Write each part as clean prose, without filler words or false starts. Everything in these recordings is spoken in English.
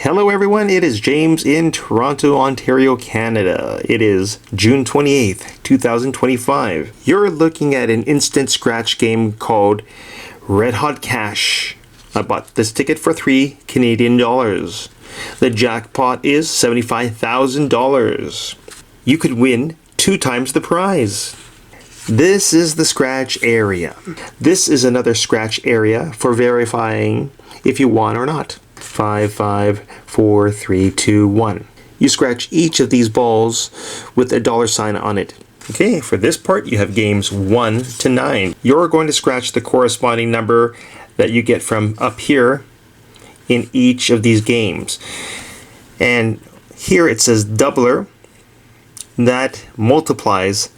Hello everyone, it is James in Toronto, Ontario, Canada. It is June 28th, 2025. You're looking at an instant scratch game called Red Hot Cash. I bought this ticket for $3 Canadian. The jackpot is $75,000. You could win 2 times the prize. This is the scratch area. This is another scratch area for verifying if you won or not. 5, 5, 4, 3, 2, 1. You scratch each of these balls with a $sign on it. Okay, for this part you have games 1 to 9. You're going to scratch the corresponding number that you get from up here in each of these games. And here it says doubler. That multiplies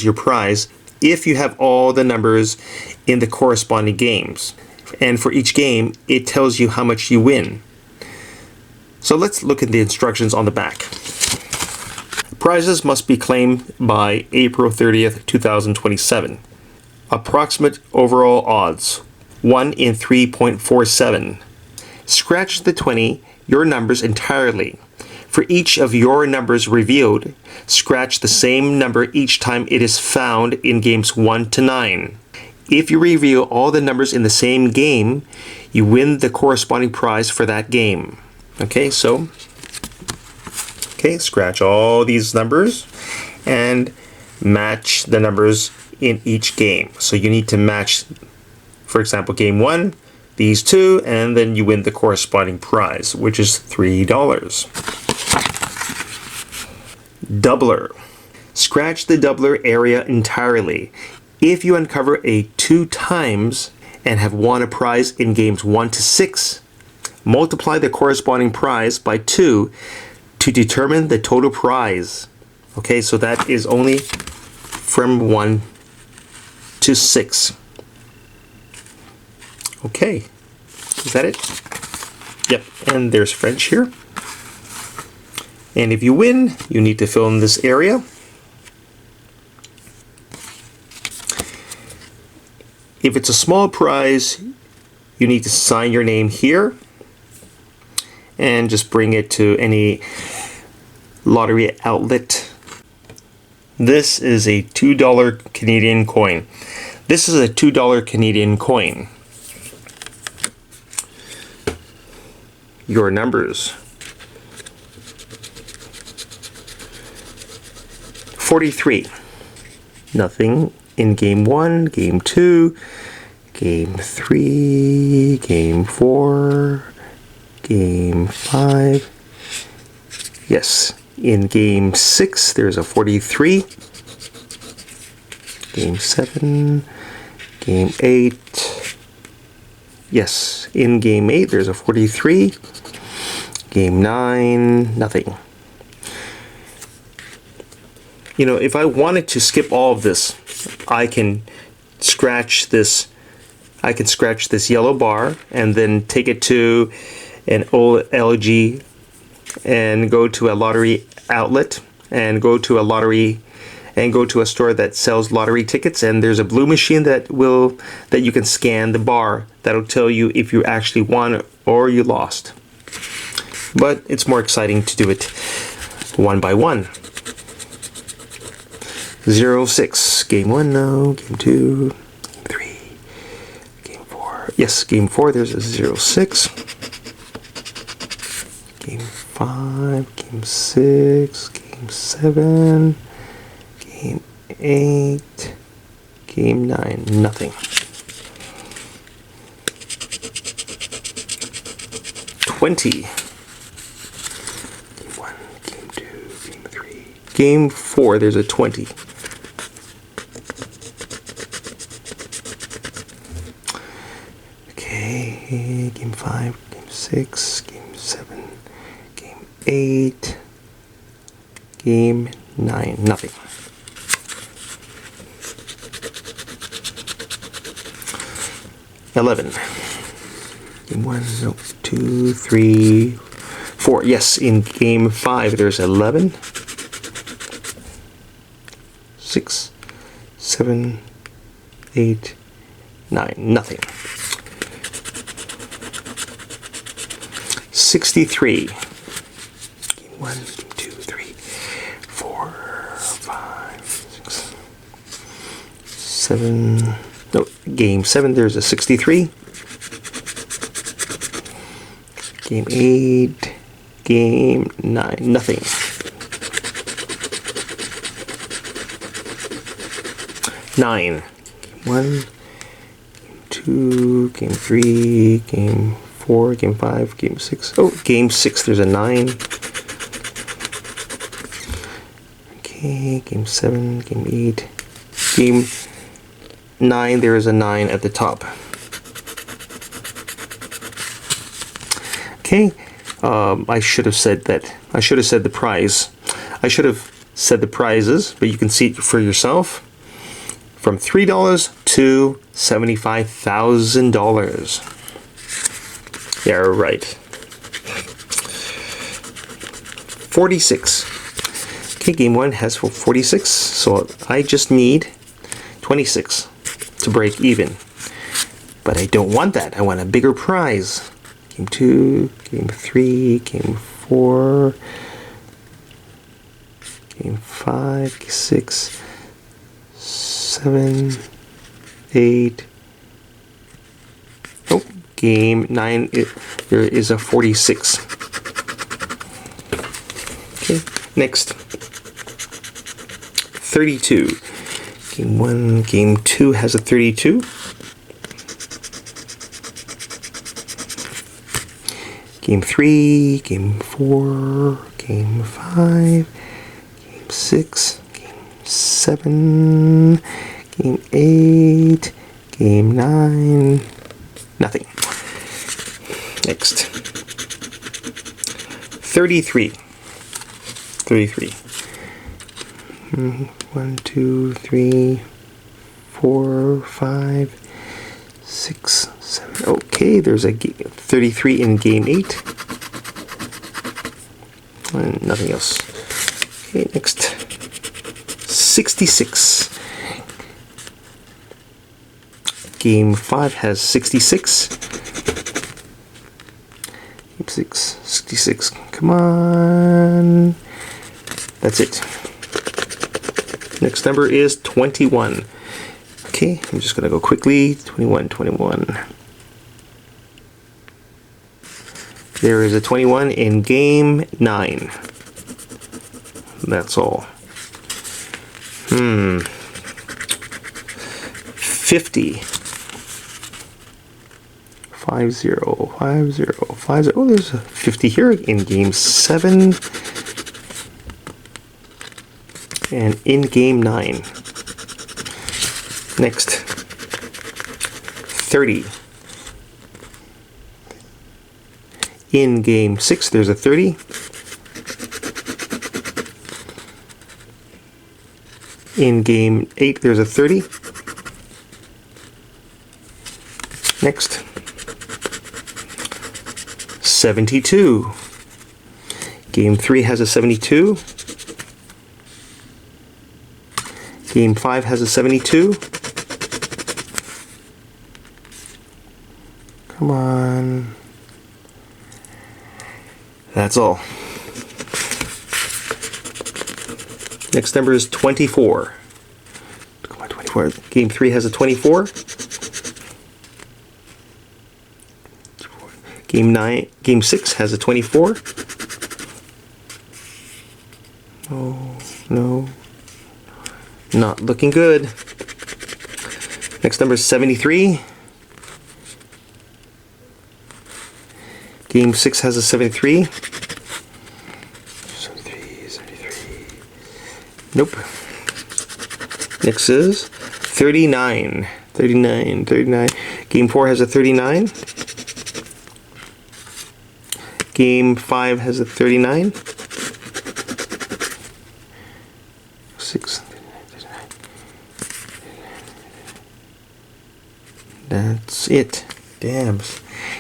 your prize if you have all the numbers in the corresponding games. And for each game, it tells you how much you win. So let's look at the instructions on the back. Prizes must be claimed by April 30th, 2027. Approximate overall odds, 1 in 3.47. Scratch the 20, your numbers entirely. For each of your numbers revealed, scratch the same number each time it is found in games 1 to 9. If you reveal all the numbers in the same game, you win the corresponding prize for that game. Okay, scratch all these numbers and match the numbers in each game. So you need to match, for example, game 1, these 2, and then you win the corresponding prize, which is $3. Doubler. Scratch the doubler area entirely. If you uncover a 2 times and have won a prize in games 1 to 6, multiply the corresponding prize by 2 to determine the total prize. Okay, so that is only from 1 to 6. Okay, is that it? Yep, and there's French here. And if you win, you need to fill in this area. If it's a small prize, you need to sign your name here and just bring it to any lottery outlet. This is a $2 Canadian coin. This is a $2 Canadian coin. Your numbers. 43. Nothing in game 1, game 2, game 3, game 4, game 5. Yes, in game 6 there's a 43. Game 7, game 8. Yes, in game 8 there's a 43. Game 9, nothing. You know, if I wanted to skip all of this, I can scratch this yellow bar and then take it to an OLG and go to a lottery outlet and go to a store that sells lottery tickets, and there's a blue machine that you can scan the bar that'll tell you if you actually won or you lost. But it's more exciting to do it one by one. 06, game 1, no, game 2, game 3, game 4. Yes, game 4, there's a 06. Game 5, game 6, game 7, game 8, game 9, nothing. 20. Game 1, game 2, game 3. Game 4, there's a 20. Okay, game 5, game 6, game 7, game 8, game 9, nothing. $11. Game 1, no, 2, 3, 4. Yes, in game 5 there's 11. 6, 7, 8, 9, nothing. 63. Game 1, game 2, 3, 4, 5, 6, 7. No, game 7, there's a 63. Game 8, game 9, nothing. Nine. Game 1, game 2, game 3, game 4, game 5, game 6. Oh, game 6, there's a 9. Okay, game 7, game 8, game 9, there is a 9 at the top. Okay, I should have said that. I should have said the prize. I should have said the prizes, but you can see it for yourself. From $3 to $75,000. Yeah, right. 46. Okay, game 1 has 46, so I just need 26 to break even. But I don't want that. I want a bigger prize. Game 2, game 3, game 4, game 5, 6, 7, 8. Oh, game 9. There is a 46. Okay, next. 32. Game 1, game 2 has a 32. Game 3, game 4, game 5, game 6, game 7, game 8, game 9, nothing. Next. 33. 33. 1, 2, 3, 4, 5, 6, 7. Okay, there's a 33 in game 8. And nothing else. Okay, next. 66. Game 5 has 66. Game 6, 66. Come on. That's it. Next number is 21. Okay, I'm just going to go quickly. 21, 21. There is a 21 in game 9. That's all. 50. 50, 50, 50. Oh, there's a 50 here in game 7. And in game 9. Next. 30. In game 6, there's a 30. In game 8, there's a 30. Next. 72. Game 3 has a 72. Game 5 has a 72. Come on. That's all. Next number is 24. Come on, 24. Game 3 has a 24. Game 6 has a 24. Oh, no. Not looking good. Next number is 73. Game 6 has a 73. 73. Nope. Next is 39. 39. Game 4 has a 39. Game 5 has a 39. 6. That's it. Damn.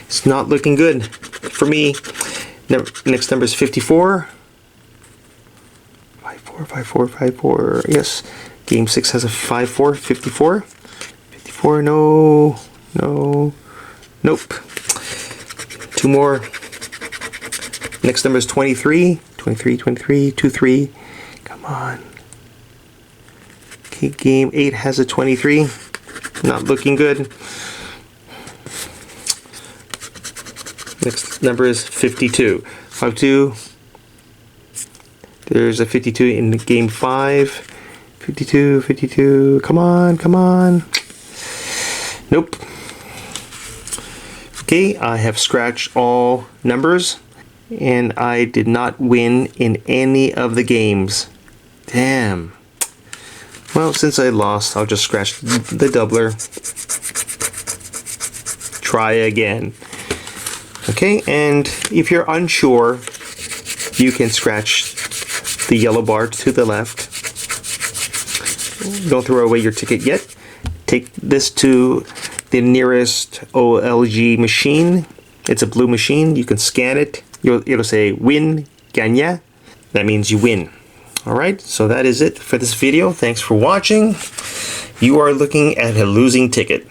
It's not looking good for me. Next number is 54. 54. Yes. Game 6 has a 54. 54. 54. No. Nope. Two more. Next number is 23. 23, 23, 2, 3. Come on. Okay, game 8 has a 23. Not looking good. Next number is 52. 52. There's a 52 in game 5. 52, 52. Come on, come on. Nope. Okay, I have scratched all numbers, and I did not win in any of the games. Damn. Well, since I lost, I'll just scratch the doubler. Try again. Okay, and if you're unsure, you can scratch the yellow bar to the left. Don't throw away your ticket yet. Take this to the nearest OLG machine. It's a blue machine. You can scan it. It'll say win, gagné. That means you win. Alright, so that is it for this video. Thanks for watching. You are looking at a losing ticket.